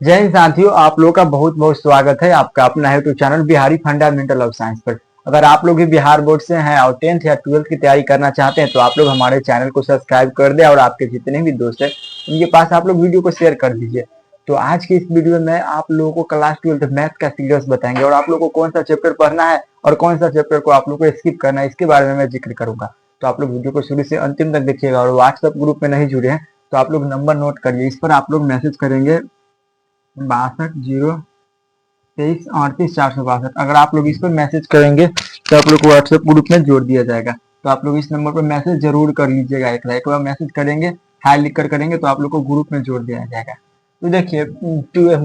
जय हिंद साथियों, आप लोगों का बहुत बहुत स्वागत है आपका अपना YouTube channel Bihari fundamental of science पर। अगर आप लोग भी बिहार बोर्ड से हैं और 10th या 12th की तैयारी करना चाहते हैं तो आप लोग हमारे चैनल को सब्सक्राइब कर दें और आपके जितने भी दोस्त हैं उनके पास आप लोग वीडियो को शेयर कर दीजिए। तो आज की इस वीडियो में आप लोगों को क्लास 12th मैथ का सिलेबस बताएंगे और आप लोगों को कौन सा चैप्टर पढ़ना है और कौन सा चैप्टर को आप लोग को स्किप करना है इसके बारे में मैं जिक्र करूंगा। तो आप लोग वीडियो को शुरू से अंतिम तक देखिएगा और व्हाट्सएप ग्रुप में नहीं जुड़े हैं तो आप लोग नंबर नोट करिए, इस पर आप लोग मैसेज करेंगे 62 0 23 38 462। अगर आप लोग इस पर मैसेज करेंगे तो आप लोग को व्हाट्सएप ग्रुप में जोड़ दिया जाएगा। तो आप लोग इस नंबर पर मैसेज जरूर कर लीजिएगा। एक बार मैसेज करेंगे, हाई लिख कर करेंगे तो आप लोग को ग्रुप में जोड़ दिया जाएगा। तो देखिए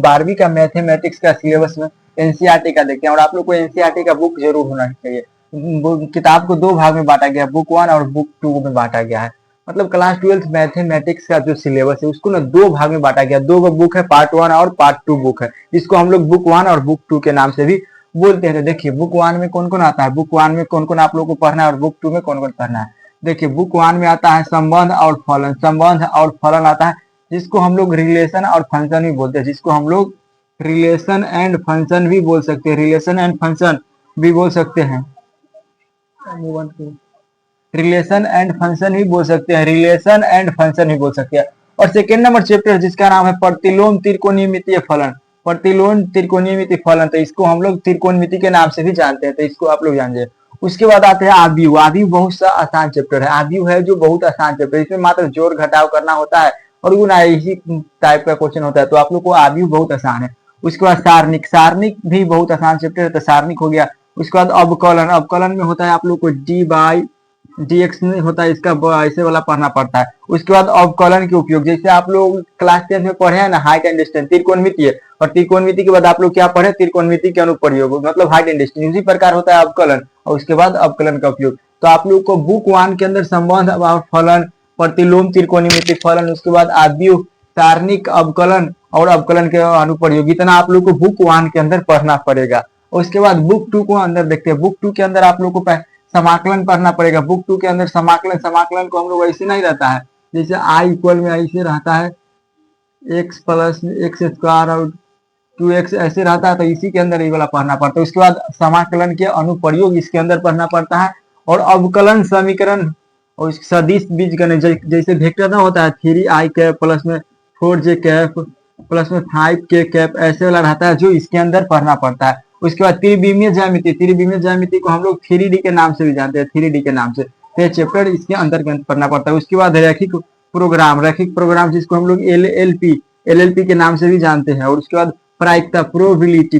12वीं का मैथमेटिक्स का सिलेबस में एनसीईआरटी का देखते हैं और आप लोग को एनसीईआरटी का बुक जरूर होना चाहिए। किताब को दो भाग में बांटा गया, बुक 1 और बुक 2 में बांटा गया है। मतलब क्लास 12th मैथमेटिक्स का जो सिलेबस है उसको ना दो भाग में बांटा गया। दो बुक है, पार्ट 1 और पार्ट 2 बुक है, जिसको हम लोग बुक 1 और बुक 2 के नाम से भी बोलते हैं। तो देखिए बुक 1 में कौन कौन आता है, बुक 1 में कौन कौन आप लोगों को पढ़ना है और बुक 2 में कौन कौन पढ़ना है। देखिए बुक 1 में आता है संबंध और फलन, संबंध और फलन आता है, जिसको हम लोग रिलेशन और फंक्शन भी बोलते हैं, जिसको हम लोग रिलेशन एंड फंक्शन भी बोल सकते हैं, रिलेशन एंड फंक्शन भी बोल सकते हैं, रिलेशन एंड फंक्शन ही बोल सकते हैं, रिलेशन एंड फंक्शन ही बोल सकते हैं। और सेकेंड नंबर चैप्टर जिसका नाम है प्रतिलोम त्रिकोणमितीय फलन, प्रतिलोम त्रिकोणमितीय फलन, तो इसको हम लोग त्रिकोणमिति के नाम से भी जानते हैं, तो इसको आप लोग जानिए। उसके बाद आते हैं आव्यूह। आव्यूह बहुत सा आसान चैप्टर है, आव्यूह है जो बहुत आसान चैप्टर है, इसमें मात्र जोड़ घटाव करना होता है और गुणा, इसी टाइप का क्वेश्चन होता है, तो आप लोग को आव्यूह बहुत आसान है। उसके बाद सारणिक, सारणिक भी बहुत आसान चैप्टर है, तो सारणिक हो गया। उसके बाद अवकलन, अवकलन में होता है आप लोग को डी बाई डीएक्स नहीं होता है, इसका ऐसे वाला पढ़ना पड़ता है। उसके बाद अवकलन के उपयोग, जैसे आप लोग क्लास 10 में पढ़े हैं ना हाइट एंड डिस्टेंस, त्रिकोणमिति, और त्रिकोणमिति के बाद आप लोग क्या पढ़े, त्रिकोणमिति के अनुप्रयोग, मतलब हाइट एंड डिस्टेंस, उसी प्रकार होता है अवकलन और उसके बाद अवकलन का उपयोग। तो आप लोग को बुक 1 के अंदर संबंध और फलन, प्रतिलोम त्रिकोणमिति फलन, उसके बाद आव्यूह, सारणिक, अवकलन और अवकलन के अनुप्रयोग, इतना आप लोग को बुक 1 के अंदर पढ़ना पड़ेगा। उसके बाद बुक 2 को अंदर देखते हैं। बुक 2 के अंदर आप लोग को समाकलन पढ़ना पड़ेगा। बुक 2 के अंदर समाकलन, समाकलन को हम लोग ऐसे नहीं रहता है जैसे आई इक्वल में ऐसे रहता है x प्लस एक्स स्क्वायर और 2x ऐसे रहता है, तो इसी के अंदर ये वाला पढ़ना पड़ता है। उसके बाद समाकलन के अनुप्रयोग इसके अंदर पढ़ना पड़ता है और अवकलन समीकरण और सदिश बीजगणित, जैसे वेक्टर ना होता है 3i कैप प्लस में 4j कैप प्लस में 5k कैप, ऐसे वाला रहता है जो इसके अंदर पढ़ना पड़ता है। उसके बाद त्रिविमीय ज्यामिति, त्रिविमीय ज्यामिति को हम लोग 3D के नाम से भी जानते हैं, 3D के नाम से, तो चैप्टर इसके अंदर पढ़ना पड़ता है। उसके बाद रैखिक प्रोग्राम, रैखिक प्रोग्राम जिसको हम लोग एलएलपी के नाम से भी जानते हैं। और उसके बाद प्रायिकता, प्रोबेबिलिटी,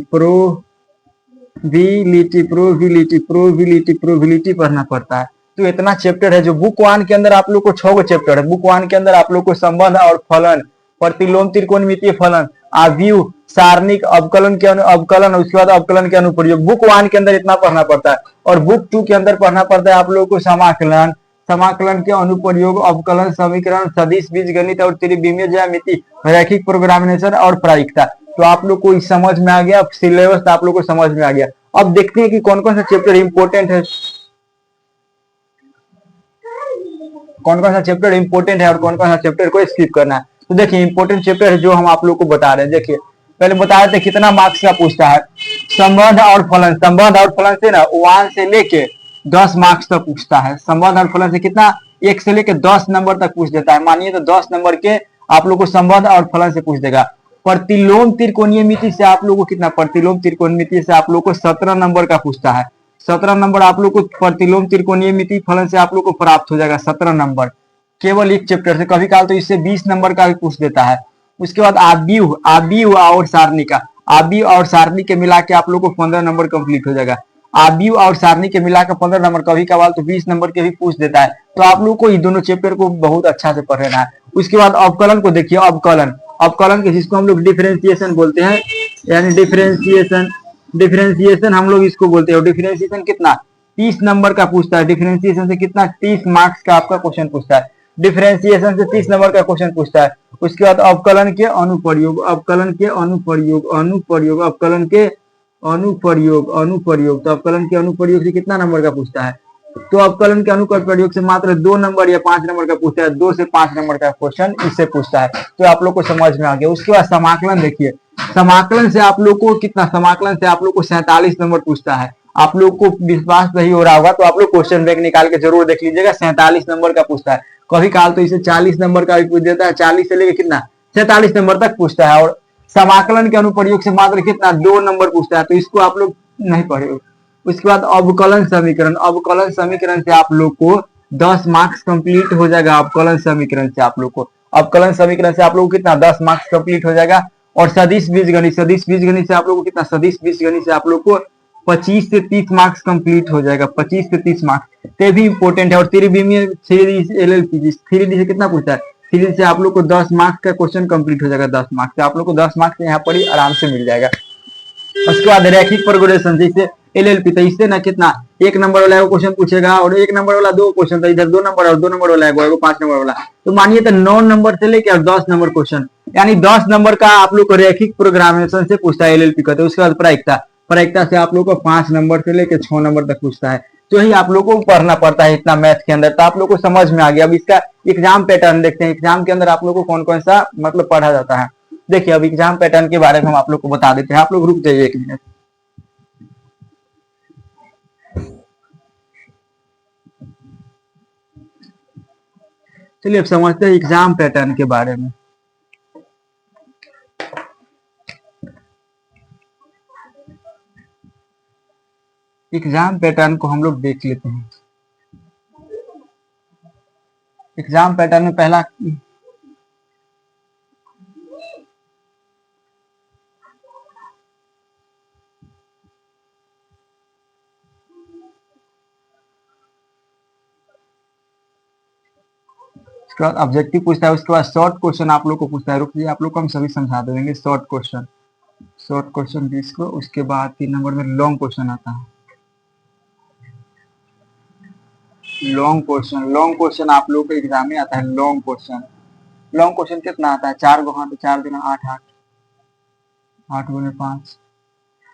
प्रोबेबिलिटी पढ़ना पड़ता है। तो इतना चैप्टर है जो बुक 1 के अंदर आप लोग को 6 चैप्टर है। बुक 1 के अंदर आप लोग को संबंध और फलन, प्रतिलोम त्रिकोणमितीय फलन, आव्यूह, सारणिक, अवकलन के अवकलन, उसके बाद अवकलन के अनुप्रयोग, बुक 1 के अंदर इतना पढ़ना पड़ता है। और बुक 2 के अंदर पढ़ना पड़ता है आप लोगों को समाकलन, समाकलन के अनुप्रयोग, अवकलन समीकरण, सदिश बीजगणित और त्रिविमीय ज्यामिति, रैखिक प्रोग्रामिनेशन और प्रायिकता। तो आप लोग को समझ में आ गया, सिलेबस आप लोग को समझ में आ गया। अब देखते हैं कि कौन कौन सा चैप्टर इंपोर्टेंट है, कौन कौन सा चैप्टर इंपोर्टेंट है और कौन कौन सा चैप्टर को स्किप करना है। तो देखिए इंपोर्टेंट चैप्टर है जो हम आप लोग को बता रहे हैं। देखिए पहले बता रहे थे कितना मार्क्स का पूछता है, संबंध और फलन, संबंध और फलन से ना 1 से लेके 10 मार्क्स तक पूछता है। संबंध और फलन से कितना, 1 से लेके 10 नंबर तक पूछ देता है। मानिए तो 10 नंबर के आप लोग को संबंध और फलन से पूछ देगा। प्रतिलोम त्रिकोणमिति से आप लोग को कितना, प्रतिलोम त्रिकोणमिति से आप लोग को 17 नंबर का पूछता है। 17 नंबर आप लोग को प्रतिलोम त्रिकोणमिति फलन से आप लोग को प्राप्त हो जाएगा, 17 नंबर केवल एक चैप्टर से। कभी काल तो इससे 20 नंबर का भी पूछ देता है। उसके बाद आव्यूह, आव्यूह और सारणी का, आव्यूह और सारणी के मिला के आप लोग को 15 नंबर कंप्लीट हो जाएगा। आव्यूह और सारणी के मिला के 15 नंबर, कभी कभार तो 20 नंबर के भी पूछ देता है। तो आप लोग को ये दोनों चैप्टर को बहुत अच्छा से पढ़ना है। उसके बाद अवकलन को देखिए, अवकलन, अवकलन के जिसको हम लोग डिफरेंशिएशन बोलते हैं, यानी डिफरेंशिएशन, डिफरेंशिएशन हम लोग इसको बोलते हैं। डिफरेंशिएशन कितना, 30 नंबर का पूछता है। डिफरेंशिएशन से कितना, 30 मार्क्स का आपका क्वेश्चन पूछता है। डिफरेंशिएशन से 30 नंबर का क्वेश्चन पूछता है। उसके बाद अवकलन के अनुप्रयोग, अवकलन के अनुप्रयोग, अनुप्रयोग, अवकलन के अनुप्रयोग, अनुप्रयोग, तो अवकलन के अनुप्रयोग से कितना नंबर का पूछता है, तो अवकलन के अनुप्रयोग से मात्र 2 नंबर या 5 नंबर का पूछता है। 2 से 5 नंबर का क्वेश्चन इससे पूछता है। तो आप लोग को समझ में आ गया। उसके बाद समाकलन देखिए, समाकलन से आप लोग को कितना, समाकलन से आप लोग को 47 नंबर पूछता है। आप लोग को विश्वास नहीं हो रहा होगा तो आप लोग क्वेश्चन बैंक निकाल के जरूर देख लीजिएगा, 47 नंबर का पूछता है। कभी काल तो इसे 40 नंबर का भी पूछ देता है, 40 से लेके कितना 47 नंबर तक पूछता है। और समाकलन के अनुप्रयोग से मात्र कितना 2 नंबर पूछता है, तो इसको आप लोग नहीं पढ़े। उसके बाद अवकलन समीकरण, अवकलन समीकरण से आप लोग को 10 मार्क्स कंप्लीट हो जाएगा। अवकलन समीकरण से आप लोग को, अवकलन समीकरण से आप लोग को कितना 10 मार्क्स कंप्लीट हो जाएगा। और सदिश बीजगणित, सदिश बीजगणित से आप लोग को कितना, सदिश बीजगणित से आप लोग को 25 से 30 मार्क्स कंप्लीट हो जाएगा, 25 से 30 मार्क्स। ये भी इंपॉर्टेंट है। और 3D में 3D LLP 3D से कितना पूछता है, 3D से आप लोग को 10 मार्क्स का क्वेश्चन कंप्लीट हो जाएगा। 10 मार्क्स से आप लोग को 10 मार्क्स यहाँ पर ही आराम से मिल जाएगा। उसके बाद रैखिक प्रोग्रेशन जैसे LLP, तो इससे ना कितना 1 नंबर वाला क्वेश्चन पूछेगा और 1 नंबर वाला 2 क्वेश्चन, तो इधर 2 नंबर और 2 नंबर वाला है 5 नंबर वाला। तो मानिए तो 9 नंबर से लेके और 10 नंबर क्वेश्चन, यानी 10 नंबर का आप लोग को रैखिक प्रोग्रामेशन से पूछता है LLP का। तो उसके बाद प्रायिकता, प्रायिकता से आप लोग को 5 नंबर से लेके 6 नंबर तक पूछता है। तो ही आप लोग को पढ़ना पड़ता है इतना मैथ के अंदर। तो आप लोग को समझ में आ गया। अब इसका एग्जाम पैटर्न देखते हैं, एग्जाम के अंदर आप लोग को कौन कौन सा मतलब पढ़ा जाता है। देखिए अब एग्जाम पैटर्न के बारे में हम आप लोग को बता देते हैं। आप लोग रुक जाइए 1 मिनट। चलिए अब समझते हैं एग्जाम पैटर्न के बारे में। एग्जाम पैटर्न को हम लोग देख लेते हैं। एग्जाम पैटर्न में पहला उसके बाद ऑब्जेक्टिव पूछता है। उसके बाद शॉर्ट क्वेश्चन आप लोग को पूछता है। रुकिए आप लोग को हम सभी समझा देंगे। शॉर्ट क्वेश्चन, शॉर्ट क्वेश्चन 20 को। उसके बाद 3 नंबर में लॉन्ग क्वेश्चन आता है। लॉन्ग क्वेश्चन, लॉन्ग क्वेश्चन आप लोग के एग्जाम में आता है। लॉन्ग क्वेश्चन, लॉन्ग क्वेश्चन कितना आता है 4 गो, हाँ तो 4 गुना 8 8 8 गुना 5।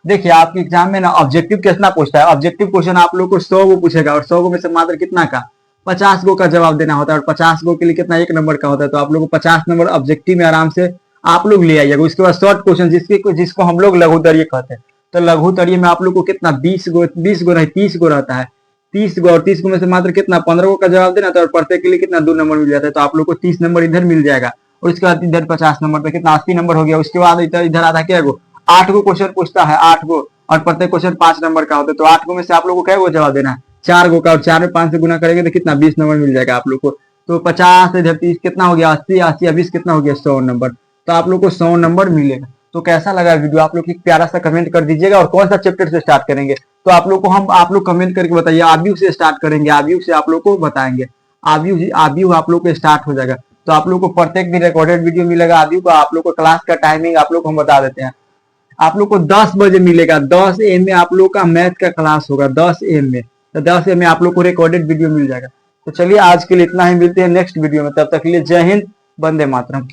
देखिए आपके एग्जाम में ना ऑब्जेक्टिव कितना पूछता है। ऑब्जेक्टिव क्वेश्चन आप लोग को 100 गो पूछेगा और 100 गो में से मात्र कितना का 50 गो का जवाब देना होता है। और 50 गो के लिए कितना 1 नंबर का होता है। तो आप लोग को 50 नंबर ऑब्जेक्टिव में आराम से आप लोग ले आइएगा। उसके बाद शॉर्ट क्वेश्चन जिसको हम लोग लघुतरीय कहते हैं। तो लघुतरीय में आप लोग को कितना 20 गो नहीं 30 गो रहता है। 30 गो और 30 गो में से मात्र कितना 15 गो का जवाब देना था। और प्रत्येक के लिए कितना 2 नंबर मिल जाता है। तो आप लोग को 30 नंबर इधर मिल जाएगा। और उसके बाद इधर 50 नंबर पे कितना 80 नंबर हो गया। उसके बाद इधर आता क्या गो 8 गो क्वेश्चन पूछता है। 8 गो और प्रत्येक क्वेश्चन 5 नंबर का होता है। तो 8 गो में से आप लोग को क्या जवाब देना है 4 गो का। और 4 में 5 से गुना करेंगे तो कितना 20 नंबर मिल जाएगा आप लोग को। तो 50 इधर 30 कितना हो गया 80, 80 20 कितना हो गया 100 नंबर। तो आप लोग को 100 नंबर मिलेगा। तो कैसा लगा वीडियो आप लोग एक प्यारा सा कमेंट कर दीजिएगा। और कौन सा चैप्टर से स्टार्ट करेंगे तो आप लोग को हम आप लोग कमेंट करके बताइए। आव्यूह से स्टार्ट करेंगे, आव्यूह से आप लोग को बताएंगे। आव्यूह आप लोग को स्टार्ट हो जाएगा। तो आप लोग को प्रत्येक दिन रिकॉर्डेड वीडियो मिलेगा आव्यूह का। आप लोग को क्लास का टाइमिंग आप लोग को हम बता देते हैं। आप लोग को 10 बजे मिलेगा। 10 AM में आप लोग का मैथ का क्लास होगा 10 AM में। तो 10 AM में आप लोग को रिकॉर्डेड वीडियो मिल जाएगा। तो चलिए आज के लिए इतना ही, मिलते हैं नेक्स्ट वीडियो में। तब तक के लिए जय हिंद, वंदे मातरम।